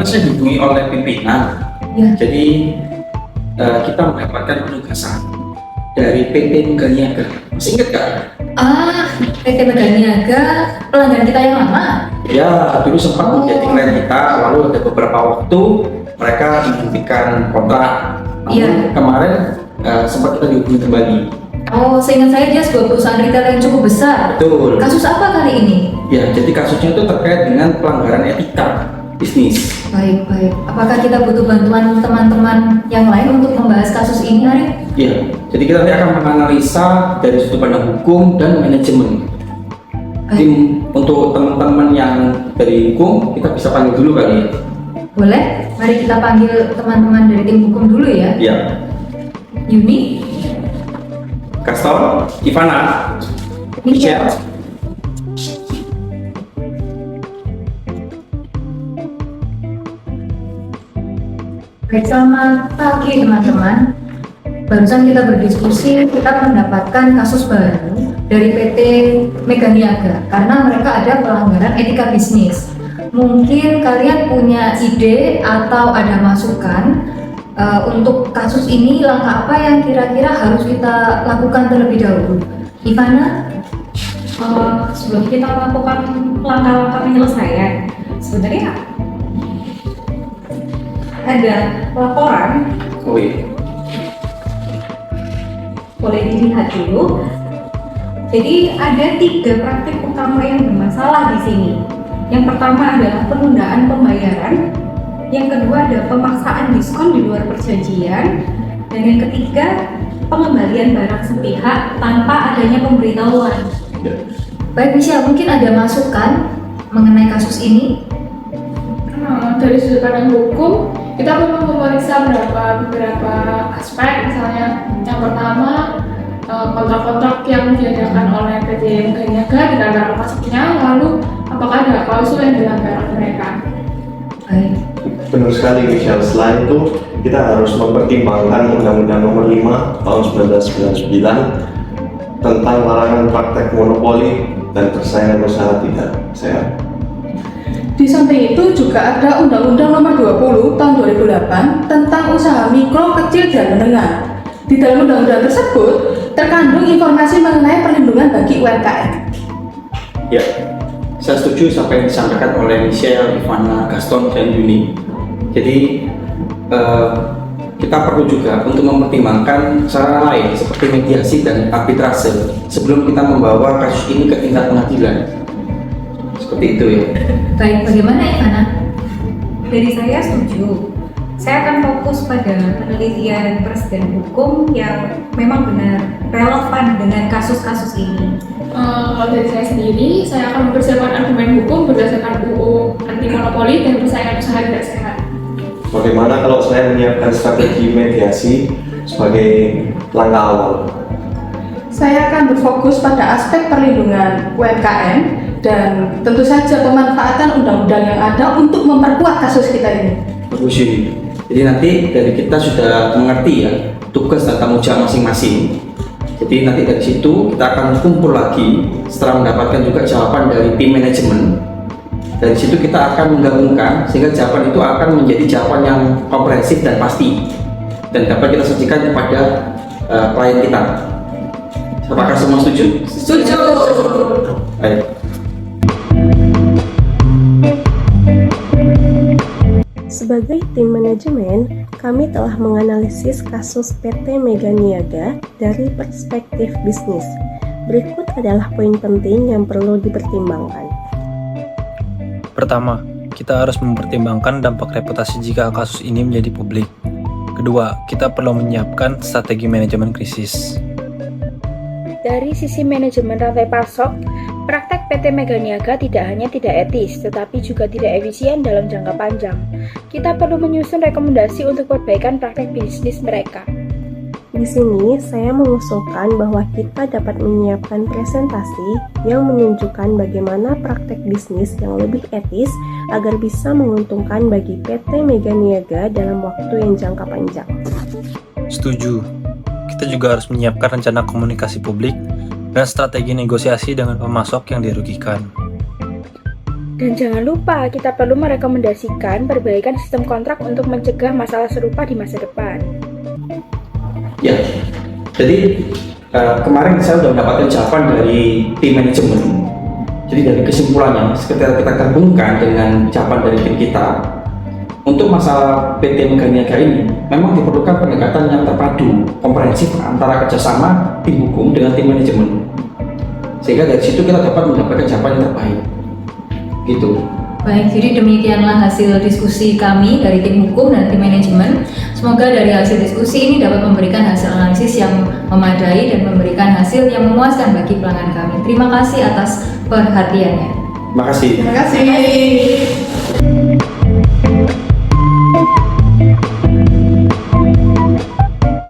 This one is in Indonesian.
saya dihubungi oleh pimpinan. Ya. Jadi kita mendapatkan penugasan dari PT Meganiaga. Masih ingat kan? PT Meganiaga pelanggan kita yang lama. Ya, dulu sempat menjadi klien kita, lalu ada beberapa waktu mereka menghentikan kontrak. Namun Iya. kemarin sempat kita dihubungi kembali. Seingat saya dia sebuah perusahaan retail yang cukup besar. Betul. Kasus apa kali ini? Ya, jadi kasusnya itu terkait dengan pelanggaran etika bisnis. Baik. Apakah kita butuh bantuan teman-teman yang lain untuk membahas kasus ini, Arif? Ya, jadi kita nanti akan menganalisa dari sudut pandang hukum dan manajemen. Jadi untuk teman-teman yang dari hukum, kita bisa panggil dulu kali ya. Boleh? Mari kita panggil teman-teman dari tim hukum dulu ya. Ya, Yuni, Gaston, Ivana, Michelle. Baik, selamat pagi teman-teman. Barusan kita berdiskusi, kita mendapatkan kasus baru dari PT Meganiaga karena mereka ada pelanggaran etika bisnis. Mungkin kalian punya ide atau ada masukan untuk kasus ini, langkah apa yang kira-kira harus kita lakukan terlebih dahulu? Ivana? Sebelum kita melakukan langkah-langkah penyelesaian, sebenarnya ada laporan, oh iya. boleh dilihat dulu. Jadi ada 3 praktik utama yang bermasalah di sini. Yang pertama adalah penundaan pembayaran, yang kedua ada pemaksaan diskon di luar perjanjian, dan yang ketiga pengembalian barang sepihak tanpa adanya pemberitahuan. Baik Michelle, mungkin ada masukan mengenai kasus ini? Dari sudut pandang hukum, kita perlu memeriksa beberapa aspek. Misalnya yang pertama, kontrak-kontrak yang diadakan oleh PT Meganiaga dengan antara lokasinya, lalu apakah ada klausul yang dilanggar oleh mereka. Baik. Benar sekali Michelle, selain itu kita harus mempertimbangkan Undang-Undang Nomor 5 tahun 1999 tentang larangan praktek monopoli dan persaingan usaha tidak sehat. Di samping itu juga ada Undang-Undang Nomor 20 tahun 2008 tentang usaha mikro, kecil, dan menengah. Di dalam undang-undang tersebut terkandung informasi mengenai perlindungan bagi UMKM. Ya, saya setuju sampai yang disampaikan oleh Michelle, Ivana, Gaston, dan Yuni. Jadi kita perlu juga untuk mempertimbangkan cara lain seperti mediasi dan arbitrase sebelum kita membawa kasus ini ke tingkat pengadilan. Seperti itu ya. Baik, bagaimana Ivana? Dari saya setuju. Saya akan fokus pada penelitian presiden hukum yang memang benar relevan dengan kasus-kasus ini. Kalau dari saya sendiri, saya akan mempersiapkan argumen hukum berdasarkan UU anti monopoli dan persaingan usaha tidak sehat. Bagaimana kalau saya menyiapkan strategi mediasi sebagai langkah awal? Saya akan berfokus pada aspek perlindungan UMKM dan tentu saja pemanfaatan undang-undang yang ada untuk memperkuat kasus kita ini. Bagus Yuni. Jadi nanti dari kita sudah mengerti ya tugas dan tanggung jawab masing-masing. Jadi nanti dari situ kita akan kumpul lagi setelah mendapatkan juga jawaban dari tim manajemen. Dari situ kita akan menggabungkan sehingga jawaban itu akan menjadi jawaban yang komprehensif dan pasti dan dapat kita sajikan kepada klien kita. Apakah semua setuju? Setuju. Baik. Sebagai tim manajemen, kami telah menganalisis kasus PT Meganiaga dari perspektif bisnis. Berikut adalah poin penting yang perlu dipertimbangkan. Pertama, kita harus mempertimbangkan dampak reputasi jika kasus ini menjadi publik. Kedua, kita perlu menyiapkan strategi manajemen krisis. Dari sisi manajemen rantai pasok, praktek PT Meganiaga tidak hanya tidak etis, tetapi juga tidak efisien dalam jangka panjang. Kita perlu menyusun rekomendasi untuk perbaikan praktek bisnis mereka. Di sini, saya mengusulkan bahwa kita dapat menyiapkan presentasi yang menunjukkan bagaimana praktek bisnis yang lebih etis agar bisa menguntungkan bagi PT Meganiaga dalam waktu yang jangka panjang. Setuju. Kita juga harus menyiapkan rencana komunikasi publik dan strategi negosiasi dengan pemasok yang dirugikan. Dan jangan lupa, kita perlu merekomendasikan perbaikan sistem kontrak untuk mencegah masalah serupa di masa depan. Ya, jadi kemarin saya sudah mendapatkan jawaban dari tim manajemen. Jadi dari kesimpulannya, seketika kita gabungkan dengan jawaban dari tim kita, untuk masalah PT Meganiaga ini memang diperlukan pendekatan yang terpadu, komprehensif antara kerjasama tim hukum dengan tim manajemen. Sehingga dari situ kita dapat mendapatkan jawaban yang terbaik. Gitu. Baik, jadi demikianlah hasil diskusi kami dari tim hukum dan tim manajemen. Semoga dari hasil diskusi ini dapat memberikan hasil analisis yang memadai dan memberikan hasil yang memuaskan bagi pelanggan kami. Terima kasih atas perhatiannya. Terima kasih. Terima kasih.